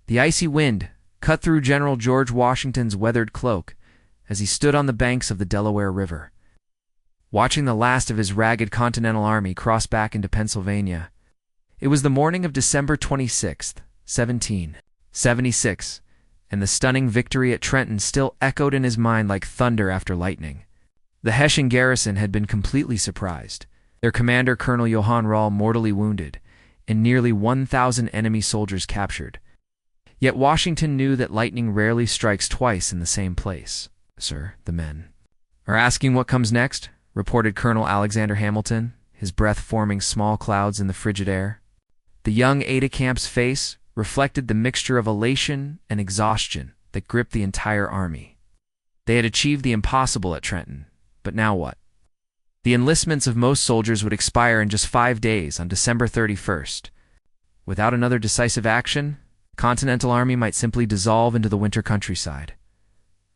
The icy wind cut through General George Washington's weathered cloak as he stood on the banks of the Delaware River, watching the last of his ragged Continental Army cross back into Pennsylvania. It was the morning of December 26th, 1776, and the stunning victory at Trenton still echoed in his mind like thunder after lightning. The Hessian garrison had been completely surprised, their commander Colonel Johann Rall mortally wounded, and nearly 1,000 enemy soldiers captured. Yet Washington knew that lightning rarely strikes twice in the same place. "Sir, the men are asking what comes next," reported Colonel Alexander Hamilton, his breath forming small clouds in the frigid air. The young aide-de-camp's face reflected the mixture of elation and exhaustion that gripped the entire army. They had achieved the impossible at Trenton, but now what? The enlistments of most soldiers would expire in just 5 days on December 31st. Without another decisive action, the Continental Army might simply dissolve into the winter countryside.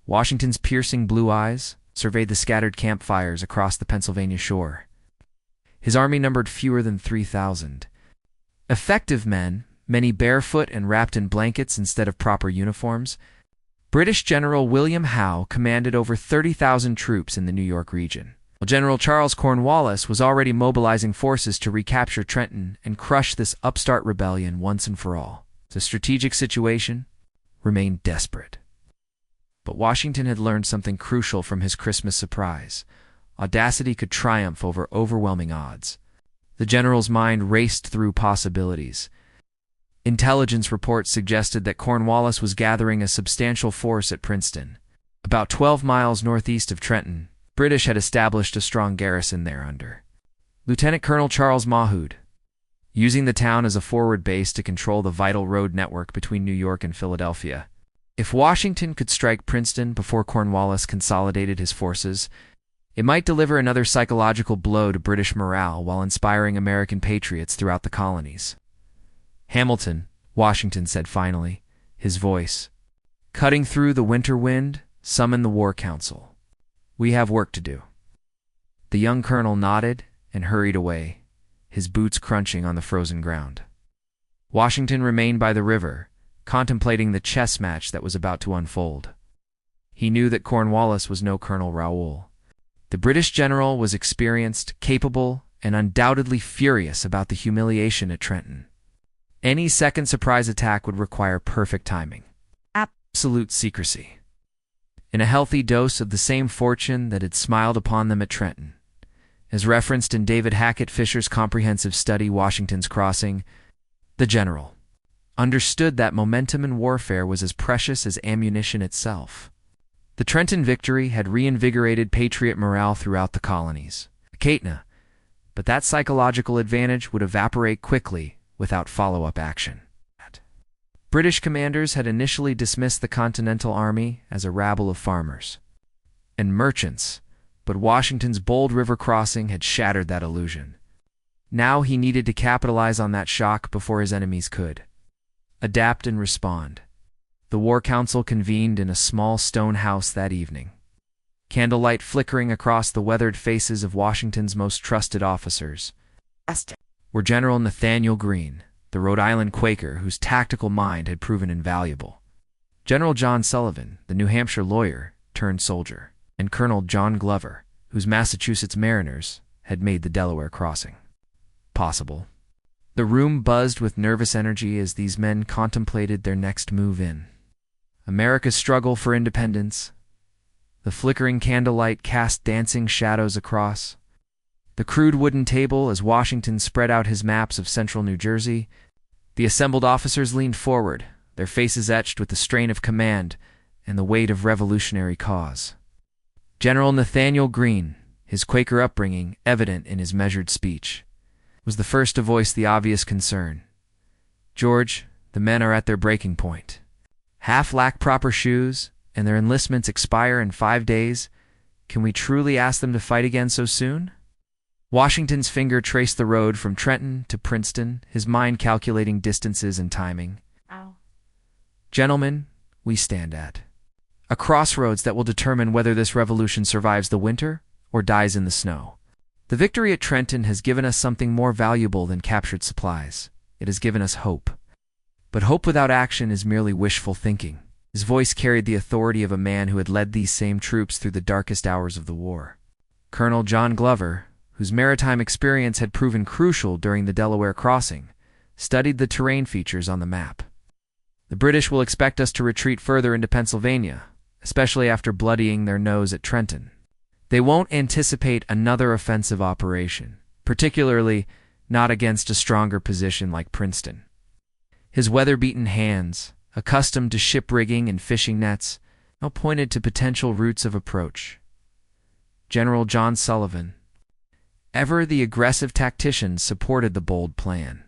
Washington's piercing blue eyes surveyed the scattered campfires across the Pennsylvania shore. His army numbered fewer than 3,000. Effective men, many barefoot and wrapped in blankets instead of proper uniforms. British General William Howe commanded over 30,000 troops in the New York region, while General Charles Cornwallis was already mobilizing forces to recapture Trenton and crush this upstart rebellion once and for all. The strategic situation remained desperate. But Washington had learned something crucial from his Christmas surprise. Audacity could triumph over overwhelming odds. The general's mind raced through possibilities. Intelligence reports suggested that Cornwallis was gathering a substantial force at Princeton. About 12 miles northeast of Trenton, British had established a strong garrison there under Lieutenant Colonel Charles Mahood, using the town as a forward base to control the vital road network between New York and Philadelphia. If Washington could strike Princeton before Cornwallis consolidated his forces, it might deliver another psychological blow to British morale while inspiring American patriots throughout the colonies. "Hamilton," Washington said finally, his voice cutting through the winter wind, "summon the War Council. We have work to do." The young colonel nodded and hurried away, his boots crunching on the frozen ground. Washington remained by the river, contemplating the chess match that was about to unfold. He knew that Cornwallis was no Colonel Raoul. The British general was experienced, capable, and undoubtedly furious about the humiliation at Trenton. Any second surprise attack would require perfect timing, absolute secrecy, and a healthy dose of the same fortune that had smiled upon them at Trenton. As referenced in David Hackett Fisher's comprehensive study, Washington's Crossing, the general understood that momentum in warfare was as precious as ammunition itself. The Trenton victory had reinvigorated patriot morale throughout the colonies, but that psychological advantage would evaporate quickly without follow-up action. British commanders had initially dismissed the Continental Army as a rabble of farmers and merchants, but Washington's bold river crossing had shattered that illusion. Now he needed to capitalize on that shock before his enemies could adapt and respond. The War Council convened in a small stone house that evening, candlelight flickering across the weathered faces of Washington's most trusted officers. Were General Nathaniel Greene, the Rhode Island Quaker whose tactical mind had proven invaluable, General John Sullivan, the New Hampshire lawyer turned soldier, and Colonel John Glover, whose Massachusetts Mariners had made the Delaware crossing possible. The room buzzed with nervous energy as these men contemplated their next move in America's struggle for independence. The flickering candlelight cast dancing shadows across the crude wooden table as Washington spread out his maps of central New Jersey. The assembled officers leaned forward, their faces etched with the strain of command and the weight of revolutionary cause. General Nathaniel Greene, his Quaker upbringing evident in his measured speech, was the first to voice the obvious concern. "George, the men are at their breaking point. Half lack proper shoes, and their enlistments expire in 5 days. Can we truly ask them to fight again so soon?" Washington's finger traced the road from Trenton to Princeton, his mind calculating distances and timing. "Gentlemen, we stand at a crossroads that will determine whether this revolution survives the winter or dies in the snow. The victory at Trenton has given us something more valuable than captured supplies. It has given us hope. But hope without action is merely wishful thinking. His voice carried the authority of a man who had led these same troops through the darkest hours of the war. Colonel John Glover, whose maritime experience had proven crucial during the Delaware crossing, studied the terrain features on the map. The British will expect us to retreat further into Pennsylvania, especially after bloodying their nose at Trenton. They won't anticipate another offensive operation, particularly not against a stronger position like Princeton. His weather-beaten hands, accustomed to ship rigging and fishing nets, now pointed to potential routes of approach. General John Sullivan, ever the aggressive tactician, supported the bold plan.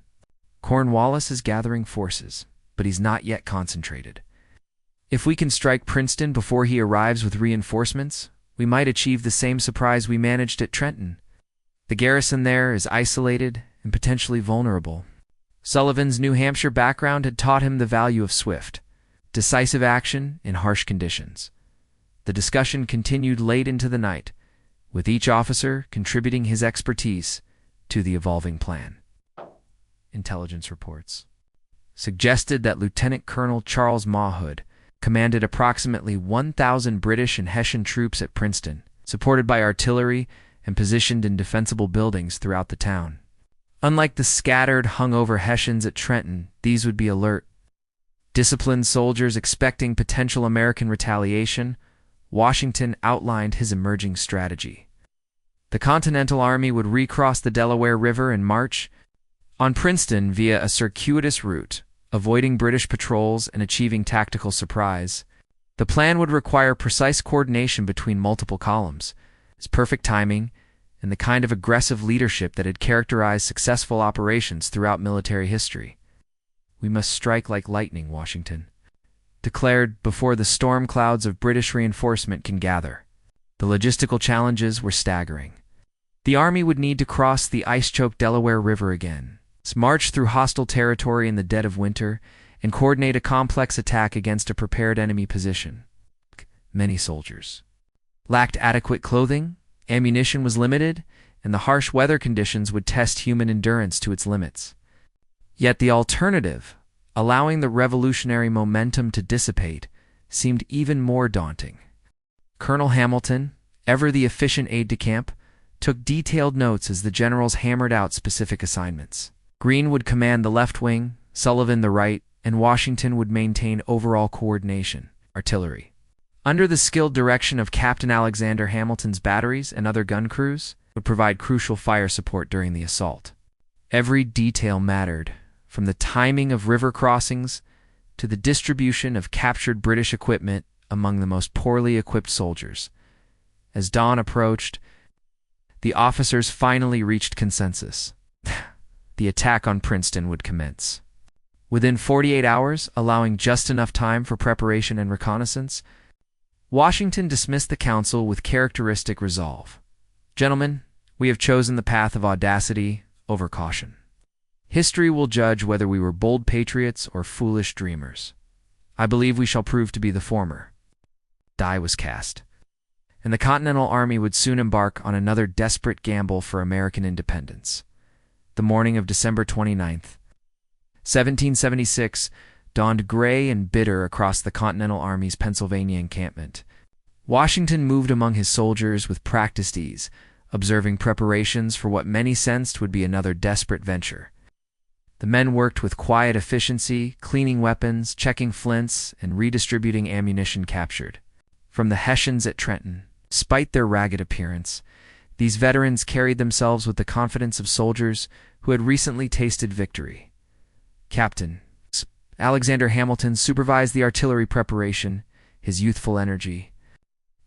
Cornwallis is gathering forces, but he's not yet concentrated. If we can strike Princeton before he arrives with reinforcements, we might achieve the same surprise we managed at Trenton. The garrison there is isolated and potentially vulnerable. Sullivan's New Hampshire background had taught him the value of swift, decisive action in harsh conditions. The discussion continued late into the night, with each officer contributing his expertise to the evolving plan. Intelligence reports suggested that Lieutenant Colonel Charles Mawhood commanded approximately 1,000 British and Hessian troops at Princeton, supported by artillery and positioned in defensible buildings throughout the town. Unlike the scattered, hungover Hessians at Trenton, these would be alert, disciplined soldiers expecting potential American retaliation. Washington outlined his emerging strategy. The Continental Army would recross the Delaware River and march on Princeton via a circuitous route, avoiding British patrols and achieving tactical surprise. The plan would require precise coordination between multiple columns, perfect timing, and the kind of aggressive leadership that had characterized successful operations throughout military history. "We must strike like lightning," Washington declared, "before the storm clouds of British reinforcement can gather." The logistical challenges were staggering. The army would need to cross the ice-choked Delaware River again, march through hostile territory in the dead of winter, and coordinate a complex attack against a prepared enemy position. Many soldiers lacked adequate clothing, ammunition was limited, and the harsh weather conditions would test human endurance to its limits. Yet the alternative, allowing the revolutionary momentum to dissipate, seemed even more daunting. Colonel Hamilton, ever the efficient aide-de-camp, took detailed notes as the generals hammered out specific assignments. Greene would command the left wing, Sullivan the right, and Washington would maintain overall coordination, artillery. Under the skilled direction of Captain Alexander Hamilton's batteries and other gun crews, would provide crucial fire support during the assault. Every detail mattered, from the timing of river crossings to the distribution of captured British equipment among the most poorly equipped soldiers. As dawn approached, the officers finally reached consensus. The attack on Princeton would commence. Within 48 hours, allowing just enough time for preparation and reconnaissance, Washington dismissed the council with characteristic resolve. "Gentlemen, we have chosen the path of audacity over caution. History will judge whether we were bold patriots or foolish dreamers. I believe we shall prove to be the former." Die was cast, and the Continental Army would soon embark on another desperate gamble for American independence. The morning of December 29th, 1776, dawned gray and bitter across the Continental Army's Pennsylvania encampment. Washington moved among his soldiers with practiced ease, observing preparations for what many sensed would be another desperate venture. The men worked with quiet efficiency, cleaning weapons, checking flints, and redistributing ammunition captured. From the Hessians at Trenton, despite their ragged appearance, these veterans carried themselves with the confidence of soldiers who had recently tasted victory. Captain Alexander Hamilton supervised the artillery preparation, his youthful energy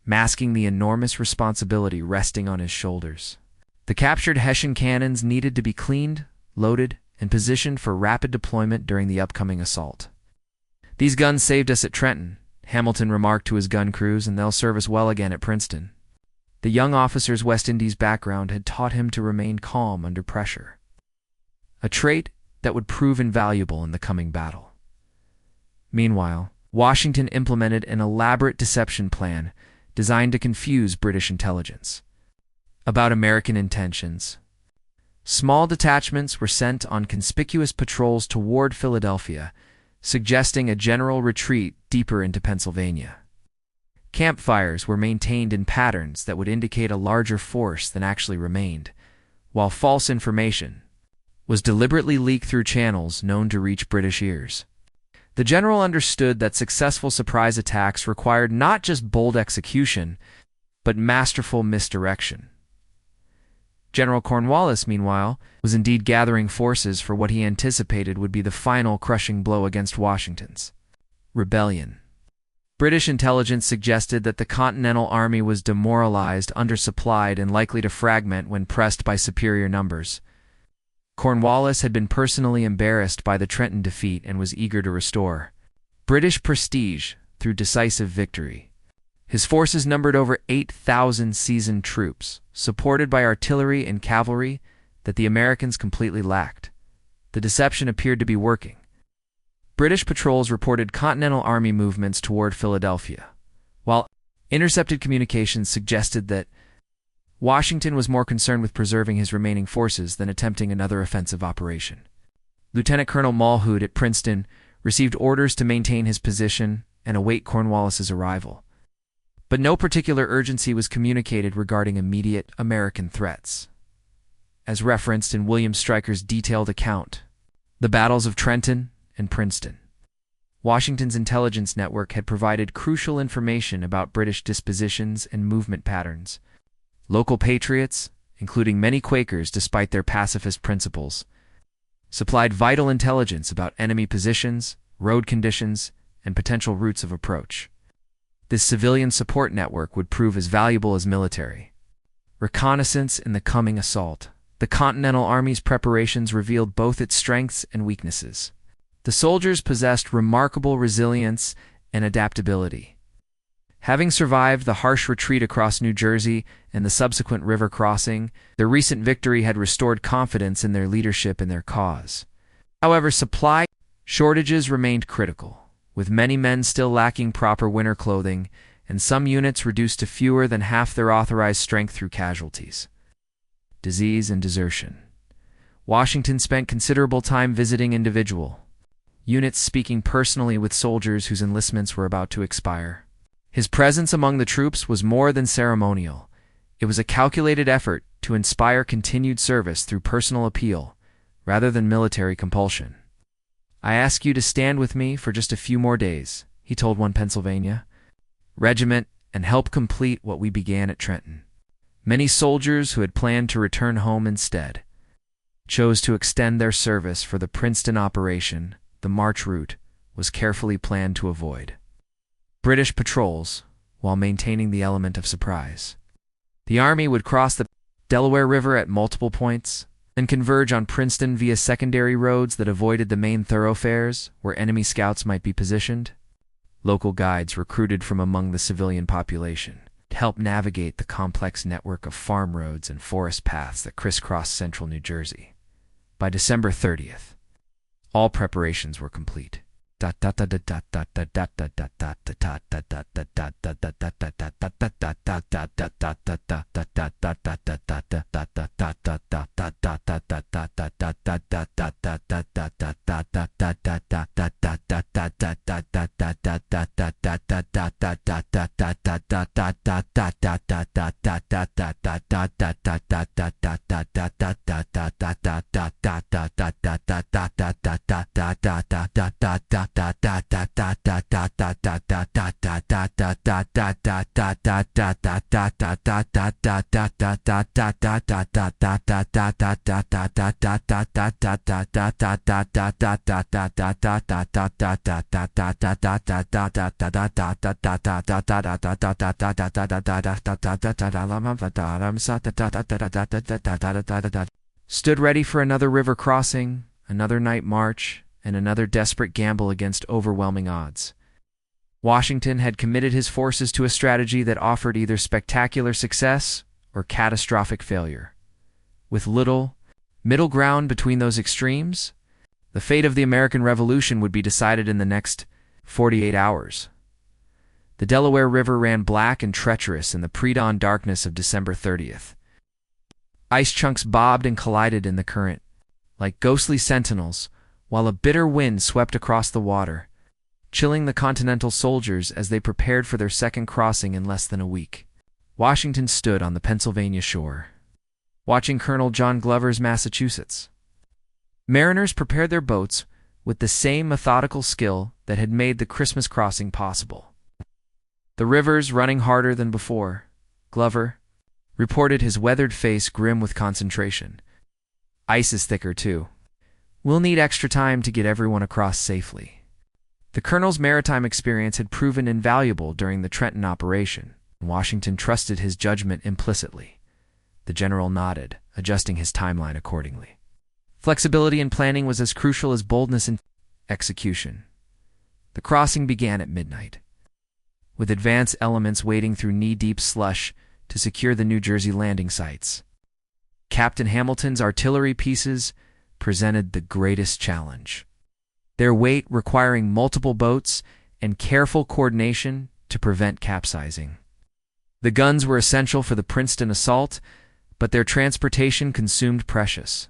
masking the enormous responsibility resting on his shoulders. The captured Hessian cannons needed to be cleaned, loaded, and positioned for rapid deployment during the upcoming assault. "These guns saved us at Trenton," Hamilton remarked to his gun crews, "and they'll serve us well again at Princeton." The young officer's West Indies background had taught him to remain calm under pressure, a trait that would prove invaluable in the coming battle. Meanwhile, Washington implemented an elaborate deception plan designed to confuse British intelligence about American intentions. Small detachments were sent on conspicuous patrols toward Philadelphia, suggesting a general retreat deeper into Pennsylvania. Campfires were maintained in patterns that would indicate a larger force than actually remained, while false information was deliberately leaked through channels known to reach British ears. The general understood that successful surprise attacks required not just bold execution, but masterful misdirection. General Cornwallis, meanwhile, was indeed gathering forces for what he anticipated would be the final crushing blow against Washington's rebellion. British intelligence suggested that the Continental Army was demoralized, undersupplied, and likely to fragment when pressed by superior numbers. Cornwallis had been personally embarrassed by the Trenton defeat and was eager to restore British prestige through decisive victory. His forces numbered over 8,000 seasoned troops, supported by artillery and cavalry that the Americans completely lacked. The deception appeared to be working. British patrols reported Continental Army movements toward Philadelphia, while intercepted communications suggested that Washington was more concerned with preserving his remaining forces than attempting another offensive operation. Lieutenant Colonel Mulhood at Princeton received orders to maintain his position and await Cornwallis's arrival. But no particular urgency was communicated regarding immediate American threats. As referenced in William Stryker's detailed account, the battles of Trenton and Princeton, Washington's intelligence network had provided crucial information about British dispositions and movement patterns. Local patriots, including many Quakers despite their pacifist principles, supplied vital intelligence about enemy positions, road conditions, and potential routes of approach. This civilian support network would prove as valuable as military reconnaissance in the coming assault. The Continental Army's preparations revealed both its strengths and weaknesses. The soldiers possessed remarkable resilience and adaptability. Having survived the harsh retreat across New Jersey and the subsequent river crossing, their recent victory had restored confidence in their leadership and their cause. However, supply shortages remained critical, with many men still lacking proper winter clothing and some units reduced to fewer than half their authorized strength through casualties. Disease and desertion. Washington spent considerable time visiting individual units, speaking personally with soldiers whose enlistments were about to expire. His presence among the troops was more than ceremonial. It was a calculated effort to inspire continued service through personal appeal, rather than military compulsion. "I ask you to stand with me for just a few more days," he told one Pennsylvania regiment, "and help complete what we began at Trenton." Many soldiers who had planned to return home instead chose to extend their service for the Princeton operation. The march route was carefully planned to avoid British patrols while maintaining the element of surprise. The Army would cross the Delaware River at multiple points, then converge on Princeton via secondary roads that avoided the main thoroughfares where enemy scouts might be positioned. Local guides recruited from among the civilian population to help navigate the complex network of farm roads and forest paths that crisscrossed central New Jersey. By December 30th, all preparations were complete. Stood ready for another river crossing, another night march, and another desperate gamble against overwhelming odds. Washington had committed his forces to a strategy that offered either spectacular success or catastrophic failure. With little middle ground between those extremes, the fate of the American Revolution would be decided in the next 48 hours. The Delaware River ran black and treacherous in the pre-dawn darkness of December 30th. Ice chunks bobbed and collided in the current. Like ghostly sentinels, while a bitter wind swept across the water, chilling the Continental soldiers as they prepared for their second crossing in less than a week. Washington stood on the Pennsylvania shore, watching Colonel John Glover's Massachusetts. Mariners prepared their boats with the same methodical skill that had made the Christmas crossing possible. The rivers running harder than before, Glover reported, his weathered face grim with concentration. Ice is thicker, too. We'll need extra time to get everyone across safely. The colonel's maritime experience had proven invaluable during the Trenton operation, and Washington trusted his judgment implicitly. The general nodded, adjusting his timeline accordingly. Flexibility in planning was as crucial as boldness in execution. The crossing began at midnight, with advance elements wading through knee-deep slush to secure the New Jersey landing sites. Captain Hamilton's artillery pieces presented the greatest challenge, their weight requiring multiple boats and careful coordination to prevent capsizing. The guns were essential for the Princeton assault, but their transportation consumed precious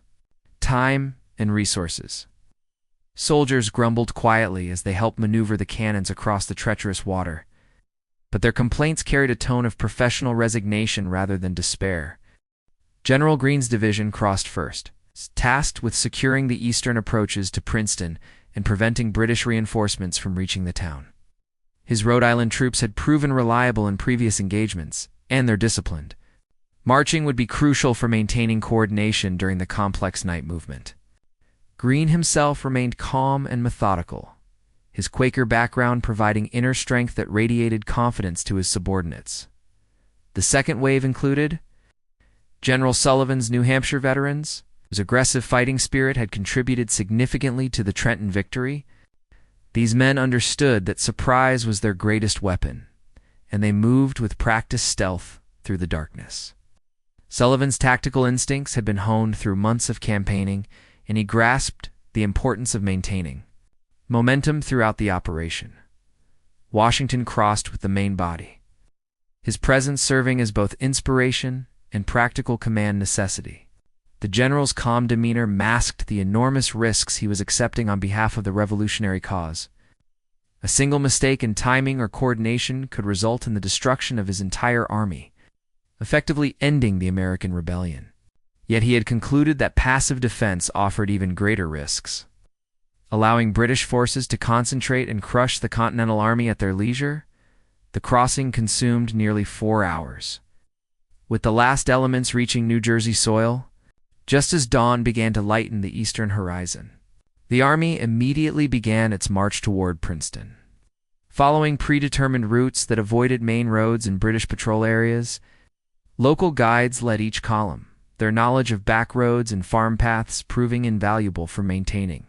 time and resources. Soldiers grumbled quietly as they helped maneuver the cannons across the treacherous water, but their complaints carried a tone of professional resignation rather than despair. General Greene's division crossed first, tasked with securing the eastern approaches to Princeton and preventing British reinforcements from reaching the town. His Rhode Island troops had proven reliable in previous engagements, and they're disciplined. Marching would be crucial for maintaining coordination during the complex night movement. Greene himself remained calm and methodical, his Quaker background providing inner strength that radiated confidence to his subordinates. The second wave included General Sullivan's New Hampshire veterans, whose aggressive fighting spirit had contributed significantly to the Trenton victory. These men understood that surprise was their greatest weapon, and they moved with practiced stealth through the darkness. Sullivan's tactical instincts had been honed through months of campaigning, and he grasped the importance of maintaining momentum throughout the operation. Washington crossed with the main body, his presence serving as both inspiration and practical command necessity. The general's calm demeanor masked the enormous risks he was accepting on behalf of the revolutionary cause. A single mistake in timing or coordination could result in the destruction of his entire army, effectively ending the American rebellion. Yet he had concluded that passive defense offered even greater risks. Allowing British forces to concentrate and crush the Continental Army at their leisure, the crossing consumed nearly 4 hours. With the last elements reaching New Jersey soil, just as dawn began to lighten the eastern horizon, the army immediately began its march toward Princeton. Following predetermined routes that avoided main roads and British patrol areas, local guides led each column, their knowledge of back roads and farm paths proving invaluable for maintaining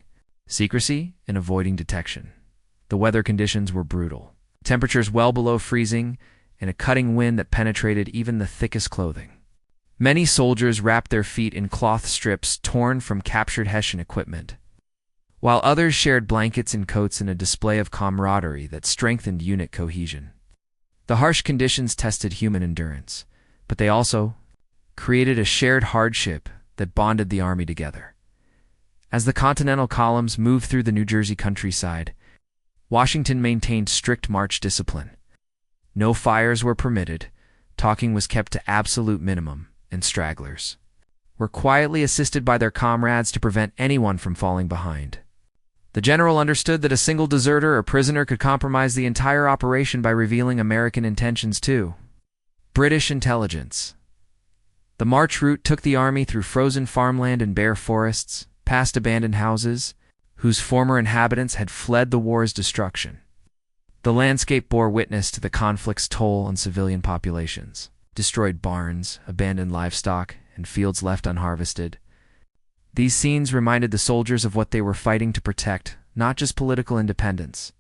secrecy and avoiding detection. The weather conditions were brutal, temperatures well below freezing, and a cutting wind that penetrated even the thickest clothing. Many soldiers wrapped their feet in cloth strips torn from captured Hessian equipment, while others shared blankets and coats in a display of camaraderie that strengthened unit cohesion. The harsh conditions tested human endurance, but they also created a shared hardship that bonded the army together. As the Continental columns moved through the New Jersey countryside, Washington maintained strict march discipline. No fires were permitted, talking was kept to absolute minimum, and stragglers were quietly assisted by their comrades to prevent anyone from falling behind. The general understood that a single deserter or prisoner could compromise the entire operation by revealing American intentions too. British intelligence. The march route took the army through frozen farmland and bare forests, past abandoned houses, whose former inhabitants had fled the war's destruction. The landscape bore witness to the conflict's toll on civilian populations. Destroyed barns, abandoned livestock, and fields left unharvested. These scenes reminded the soldiers of what they were fighting to protect, not just political independence,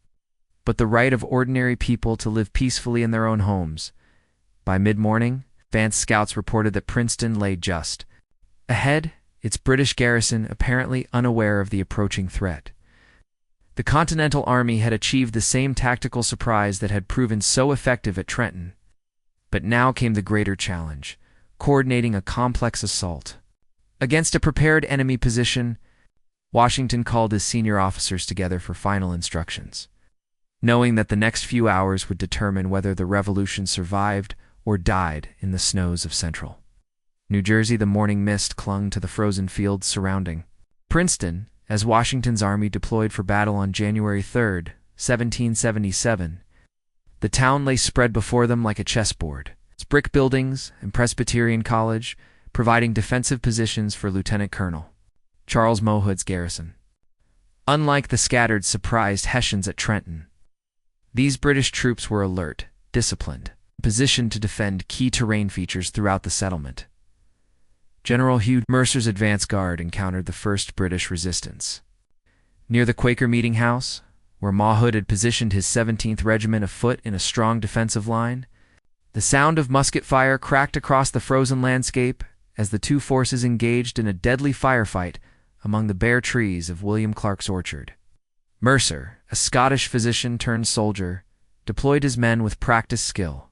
but the right of ordinary people to live peacefully in their own homes. By mid-morning, advance scouts reported that Princeton lay just ahead, its British garrison apparently unaware of the approaching threat. The Continental Army had achieved the same tactical surprise that had proven so effective at Trenton. But now came the greater challenge, coordinating a complex assault against a prepared enemy position. Washington called his senior officers together for final instructions, knowing that the next few hours would determine whether the revolution survived or died in the snows of central New Jersey. The morning mist clung to the frozen fields surrounding Princeton as Washington's army deployed for battle on January 3, 1777. The town lay spread before them like a chessboard, its brick buildings and Presbyterian College providing defensive positions for Lieutenant Colonel Charles Mohood's garrison. Unlike the scattered, surprised Hessians at Trenton, these British troops were alert, disciplined, positioned to defend key terrain features throughout the settlement. General Hugh Mercer's advance guard encountered the first British resistance near the Quaker Meeting House, where Mahood had positioned his 17th Regiment of foot in a strong defensive line. The sound of musket fire cracked across the frozen landscape as the two forces engaged in a deadly firefight among the bare trees of William Clark's orchard. Mercer, a Scottish physician turned soldier, deployed his men with practiced skill,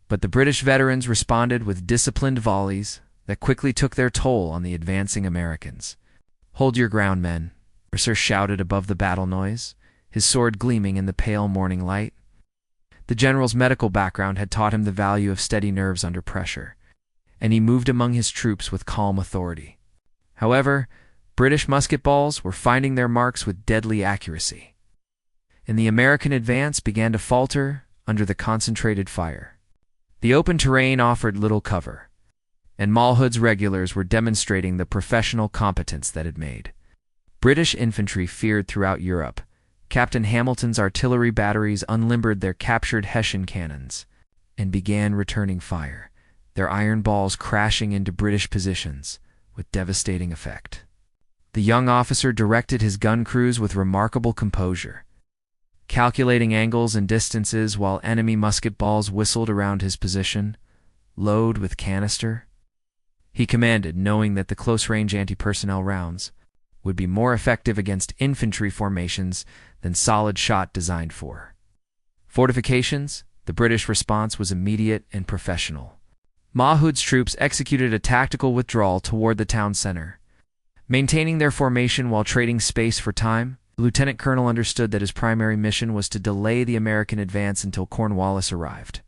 but the British veterans responded with disciplined volleys that quickly took their toll on the advancing Americans. "Hold your ground, men," Mercer shouted above the battle noise, his sword gleaming in the pale morning light. The general's medical background had taught him the value of steady nerves under pressure, and he moved among his troops with calm authority. However, British musket balls were finding their marks with deadly accuracy, and the American advance began to falter under the concentrated fire. The open terrain offered little cover, and Mahood's regulars were demonstrating the professional competence that had made British infantry feared throughout Europe. Captain Hamilton's artillery batteries unlimbered their captured Hessian cannons and began returning fire, their iron balls crashing into British positions with devastating effect. The young officer directed his gun crews with remarkable composure, calculating angles and distances while enemy musket balls whistled around his position. "Load with canister," he commanded, knowing that the close-range anti-personnel rounds would be more effective against infantry formations than solid shot designed for fortifications. The British response was immediate and professional. Mahood's troops executed a tactical withdrawal toward the town center, maintaining their formation while trading space for time. The lieutenant colonel understood that his primary mission was to delay the American advance until Cornwallis arrived.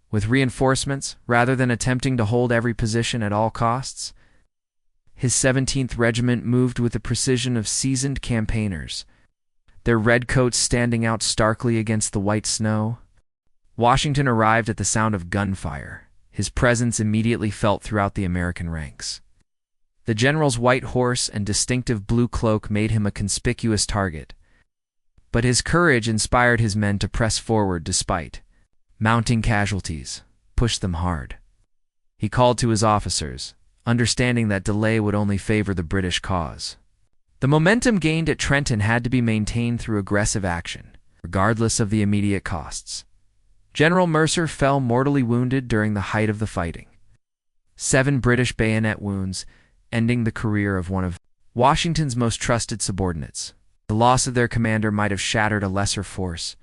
With reinforcements, rather than attempting to hold every position at all costs, his 17th Regiment moved with the precision of seasoned campaigners, their red coats standing out starkly against the white snow. Washington arrived at the sound of gunfire, his presence immediately felt throughout the American ranks. The general's white horse and distinctive blue cloak made him a conspicuous target, but his courage inspired his men to press forward despite mounting casualties, pushed them hard. He called to his officers, understanding that delay would only favor the British cause. The momentum gained at Trenton had to be maintained through aggressive action, regardless of the immediate costs. General Mercer fell mortally wounded during the height of the fighting. 7 British bayonet wounds, ending the career of one of Washington's most trusted subordinates. The loss of their commander might have shattered a lesser force,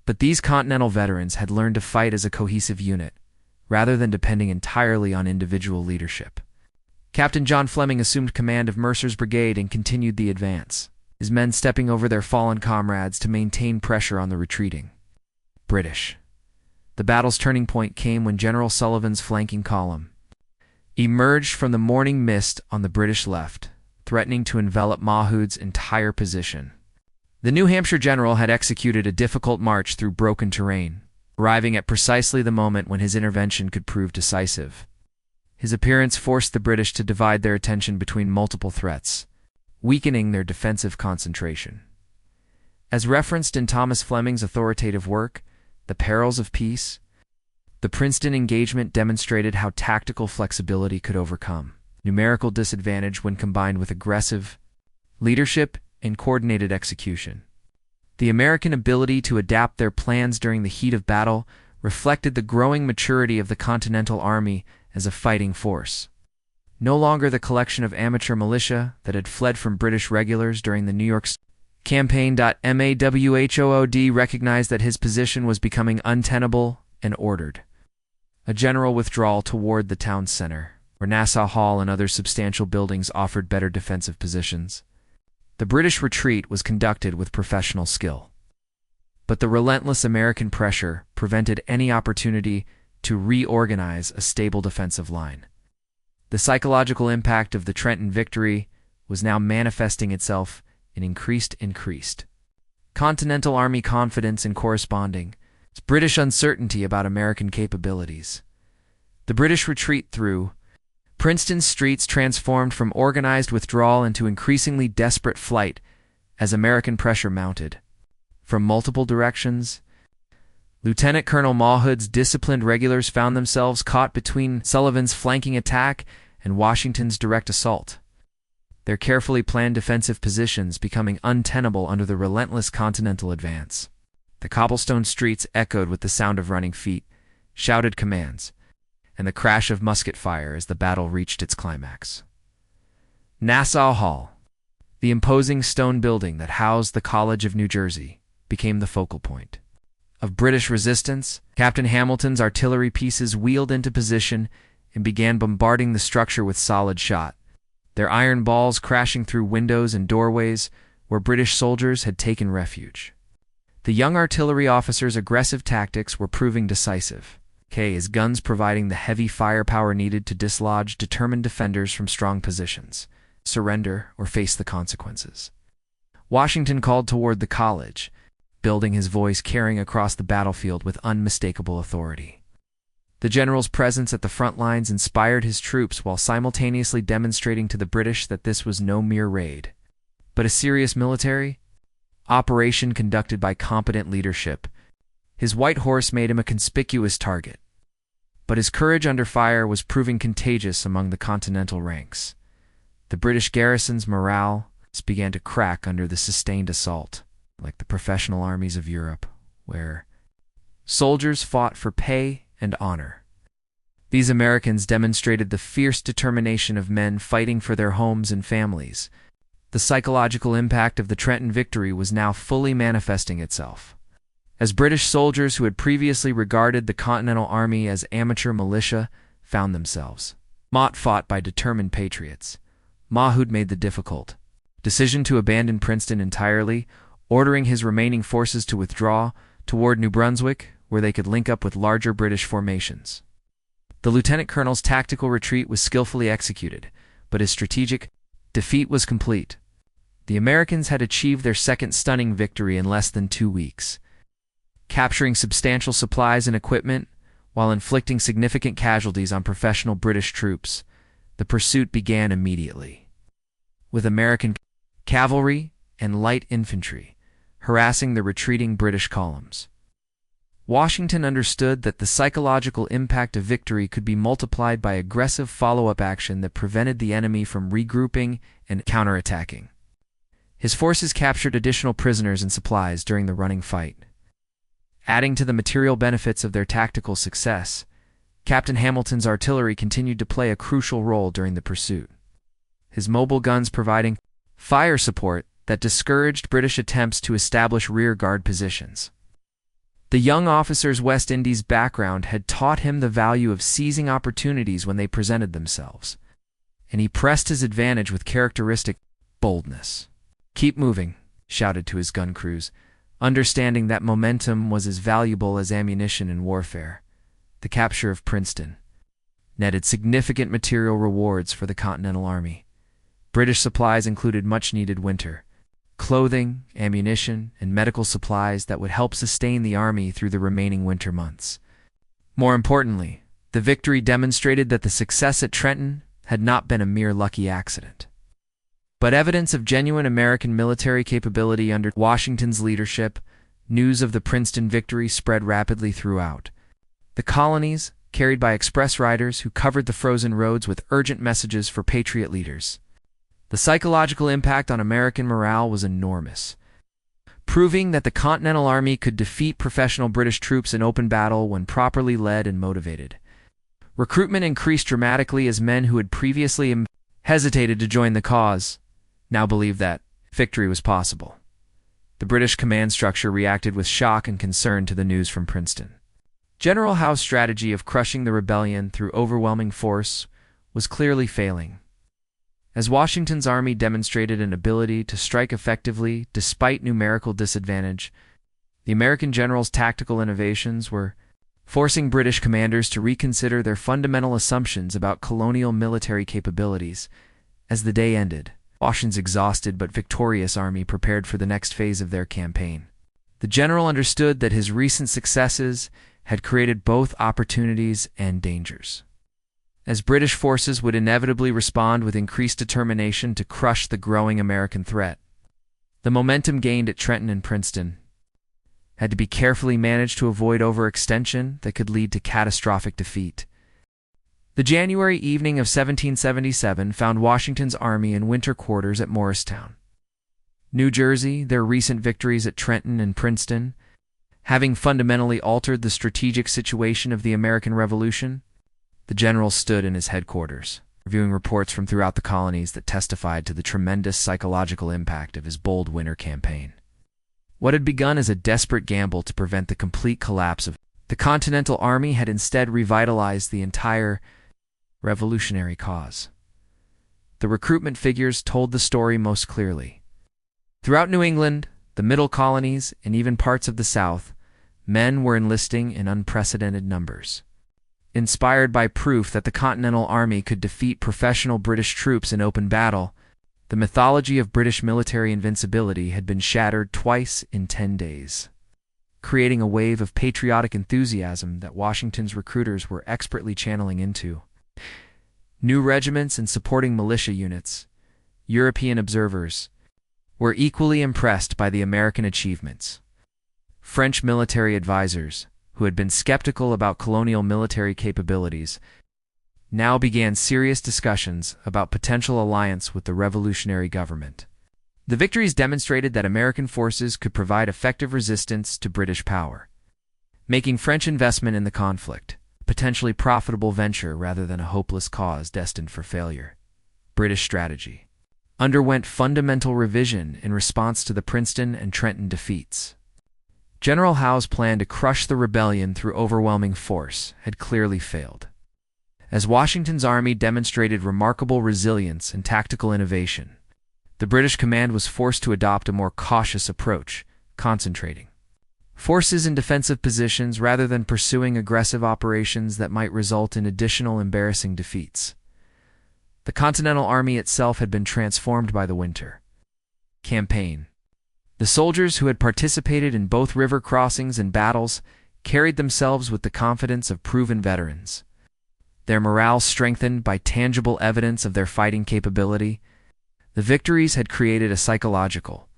but these Continental veterans had learned to fight as a cohesive unit, rather than depending entirely on individual leadership. Captain John Fleming assumed command of Mercer's brigade and continued the advance, his men stepping over their fallen comrades to maintain pressure on the retreating British. The battle's turning point came when General Sullivan's flanking column emerged from the morning mist on the British left, threatening to envelop Mahood's entire position. The New Hampshire general had executed a difficult march through broken terrain, arriving at precisely the moment when his intervention could prove decisive. His appearance forced the British to divide their attention between multiple threats, weakening their defensive concentration. As referenced in Thomas Fleming's authoritative work, The Perils of Peace, the Princeton engagement demonstrated how tactical flexibility could overcome numerical disadvantage when combined with aggressive leadership and coordinated execution. The American ability to adapt their plans during the heat of battle reflected the growing maturity of the Continental Army as a fighting force. No longer the collection of amateur militia that had fled from British regulars during the New York campaign. Mahood recognized that his position was becoming untenable and ordered a general withdrawal toward the town center, where Nassau Hall and other substantial buildings offered better defensive positions. The The British retreat was conducted with professional skill. But the relentless American pressure prevented any opportunity to reorganize a stable defensive line. The psychological impact of the Trenton victory was now manifesting itself in increased Continental Army confidence and corresponding British uncertainty about American capabilities. The British retreat through Princeton's streets transformed from organized withdrawal into increasingly desperate flight as American pressure mounted. From multiple directions, Lieutenant Colonel Mawhood's disciplined regulars found themselves caught between Sullivan's flanking attack and Washington's direct assault, their carefully planned defensive positions becoming untenable under the relentless Continental advance. The cobblestone streets echoed with the sound of running feet, shouted commands, and the crash of musket fire as the battle reached its climax. Nassau Hall, the imposing stone building that housed the College of New Jersey, became the focal point of British resistance. Captain Hamilton's artillery pieces wheeled into position and began bombarding the structure with solid shot, their iron balls crashing through windows and doorways where British soldiers had taken refuge. The young artillery officers' aggressive tactics were proving decisive, his guns providing the heavy firepower needed to dislodge determined defenders from strong positions, surrender, or face the consequences. Washington called toward the college, building his voice carrying across the battlefield with unmistakable authority. The general's presence at the front lines inspired his troops while simultaneously demonstrating to the British that this was no mere raid, but a serious military operation conducted by competent leadership. His white horse made him a conspicuous target, but his courage under fire was proving contagious among the Continental ranks. The British garrison's morale began to crack under the sustained assault, like the professional armies of Europe, where soldiers fought for pay and honor. These Americans demonstrated the fierce determination of men fighting for their homes and families. The psychological impact of the Trenton victory was now fully manifesting itself. As British soldiers who had previously regarded the Continental Army as amateur militia found themselves fought by determined patriots, Mawhood made the difficult decision to abandon Princeton entirely, ordering his remaining forces to withdraw toward New Brunswick, where they could link up with larger British formations. The lieutenant colonel's tactical retreat was skillfully executed, but his strategic defeat was complete. The Americans had achieved their second stunning victory in less than 2 weeks, capturing substantial supplies and equipment while inflicting significant casualties on professional British troops. The pursuit began immediately, with American cavalry and light infantry harassing the retreating British columns. Washington understood that the psychological impact of victory could be multiplied by aggressive follow-up action that prevented the enemy from regrouping and counterattacking. His forces captured additional prisoners and supplies during the running fight. Adding to the material benefits of their tactical success, Captain Hamilton's artillery continued to play a crucial role during the pursuit, his mobile guns providing fire support that discouraged British attempts to establish rear-guard positions. The young officer's West Indies background had taught him the value of seizing opportunities when they presented themselves, and he pressed his advantage with characteristic boldness. "Keep moving," shouted to his gun crews, understanding that momentum was as valuable as ammunition in warfare. The capture of Princeton netted significant material rewards for the Continental Army. British supplies included much-needed winter clothing, ammunition, and medical supplies that would help sustain the army through the remaining winter months. More importantly, the victory demonstrated that the success at Trenton had not been a mere lucky accident, but evidence of genuine American military capability under Washington's leadership. News of the Princeton victory spread rapidly throughout the colonies, carried by express riders who covered the frozen roads with urgent messages for patriot leaders. The psychological impact on American morale was enormous, proving that the Continental Army could defeat professional British troops in open battle when properly led and motivated. Recruitment increased dramatically as men who had previously hesitated to join the cause now believed that victory was possible. The British command structure reacted with shock and concern to the news from Princeton. General Howe's strategy of crushing the rebellion through overwhelming force was clearly failing, As Washington's army demonstrated an ability to strike effectively despite numerical disadvantage, the American general's tactical innovations were forcing British commanders to reconsider their fundamental assumptions about colonial military capabilities. As the day ended, Washington's exhausted but victorious army prepared for the next phase of their campaign. The general understood that his recent successes had created both opportunities and dangers. As British forces would inevitably respond with increased determination to crush the growing American threat, the momentum gained at Trenton and Princeton had to be carefully managed to avoid overextension that could lead to catastrophic defeat. The January evening of 1777 found Washington's army in winter quarters at Morristown, New Jersey. Their recent victories at Trenton and Princeton, having fundamentally altered the strategic situation of the American Revolution, the general stood in his headquarters, reviewing reports from throughout the colonies that testified to the tremendous psychological impact of his bold winter campaign. What had begun as a desperate gamble to prevent the complete collapse of the Continental Army had instead revitalized the entire revolutionary cause. The recruitment figures told the story most clearly. Throughout New England, the Middle Colonies, and even parts of the South, men were enlisting in unprecedented numbers. Inspired by proof that the Continental Army could defeat professional British troops in open battle, the mythology of British military invincibility had been shattered twice in 10 days, creating a wave of patriotic enthusiasm that Washington's recruiters were expertly channeling into new regiments and supporting militia units. European observers were equally impressed by the American achievements. French military advisors, who had been skeptical about colonial military capabilities, now began serious discussions about potential alliance with the revolutionary government. The victories demonstrated that American forces could provide effective resistance to British power, making French investment in the conflict a potentially profitable venture rather than a hopeless cause destined for failure. British strategy underwent fundamental revision in response to the Princeton and Trenton defeats. General Howe's plan to crush the rebellion through overwhelming force had clearly failed. As Washington's army demonstrated remarkable resilience and tactical innovation, the British command was forced to adopt a more cautious approach, concentrating forces in defensive positions rather than pursuing aggressive operations that might result in additional embarrassing defeats. The Continental Army itself had been transformed by the winter campaign. The soldiers who had participated in both river crossings and battles carried themselves with the confidence of proven veterans. Their morale strengthened by tangible evidence of their fighting capability, the victories had created a psychological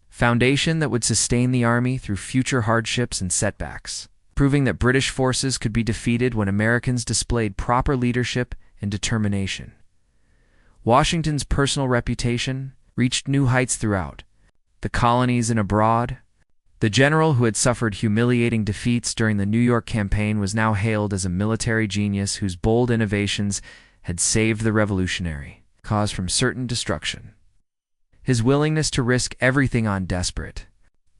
foundation that would sustain the army through future hardships and setbacks, proving that British forces could be defeated when Americans displayed proper leadership and determination. Washington's personal reputation reached new heights throughout the colonies and abroad. The general who had suffered humiliating defeats during the New York campaign was now hailed as a military genius whose bold innovations had saved the revolutionary cause from certain destruction. His willingness to risk everything on desperate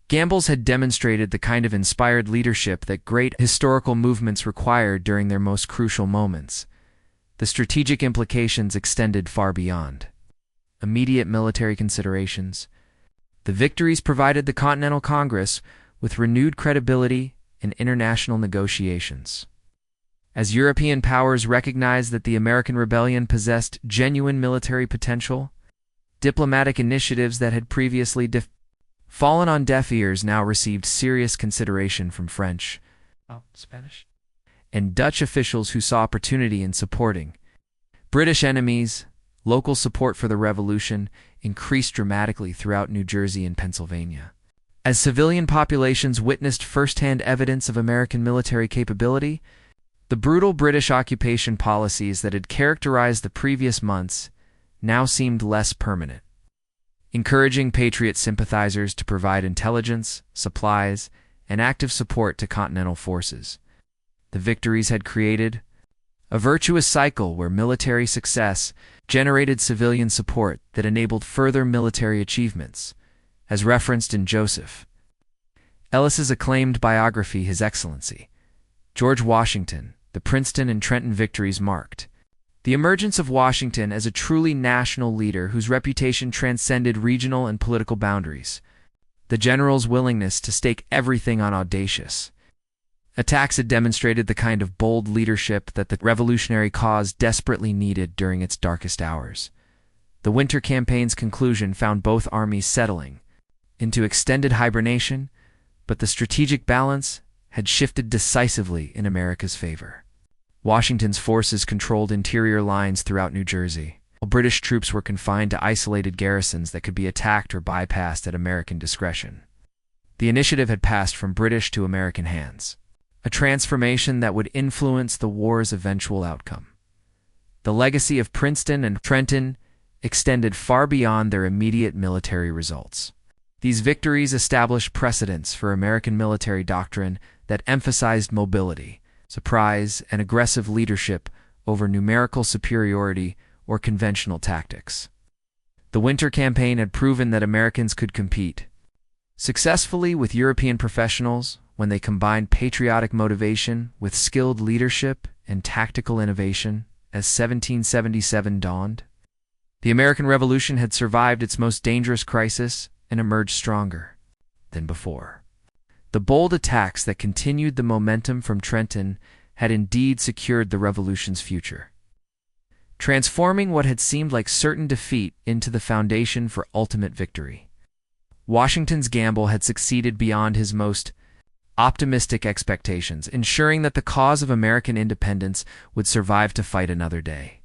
gambles had demonstrated the kind of inspired leadership that great historical movements required during their most crucial moments. The strategic implications extended far beyond immediate military considerations. The victories provided the Continental Congress with renewed credibility in international negotiations. As European powers recognized that the American rebellion possessed genuine military potential, diplomatic initiatives that had previously fallen on deaf ears now received serious consideration from French, Spanish, and Dutch officials who saw opportunity in supporting British enemies. Local support for the revolution increased dramatically throughout New Jersey and Pennsylvania. As civilian populations witnessed firsthand evidence of American military capability, the brutal British occupation policies that had characterized the previous months now seemed less permanent, encouraging Patriot sympathizers to provide intelligence, supplies, and active support to Continental forces. The victories had created a virtuous cycle where military success generated civilian support that enabled further military achievements, as referenced in Joseph Ellis's acclaimed biography, His Excellency George Washington. The Princeton and Trenton victories marked The emergence of Washington as a truly national leader whose reputation transcended regional and political boundaries. The general's willingness to stake everything on audacious attacks had demonstrated the kind of bold leadership that the revolutionary cause desperately needed during its darkest hours. The winter campaign's conclusion found both armies settling into extended hibernation, but the strategic balance had shifted decisively in America's favor. Washington's forces controlled interior lines throughout New Jersey, while British troops were confined to isolated garrisons that could be attacked or bypassed at American discretion. The initiative had passed from British to American hands, a transformation that would influence the war's eventual outcome. The legacy of Princeton and Trenton extended far beyond their immediate military results. These victories established precedents for American military doctrine that emphasized mobility, surprise, and aggressive leadership over numerical superiority or conventional tactics. The winter campaign had proven that Americans could compete successfully with European professionals when they combined patriotic motivation with skilled leadership and tactical innovation. As 1777 dawned, the American Revolution had survived its most dangerous crisis and emerged stronger than before. The bold attacks that continued the momentum from Trenton had indeed secured the Revolution's future, transforming what had seemed like certain defeat into the foundation for ultimate victory. Washington's gamble had succeeded beyond his most optimistic expectations, ensuring that the cause of American independence would survive to fight another day.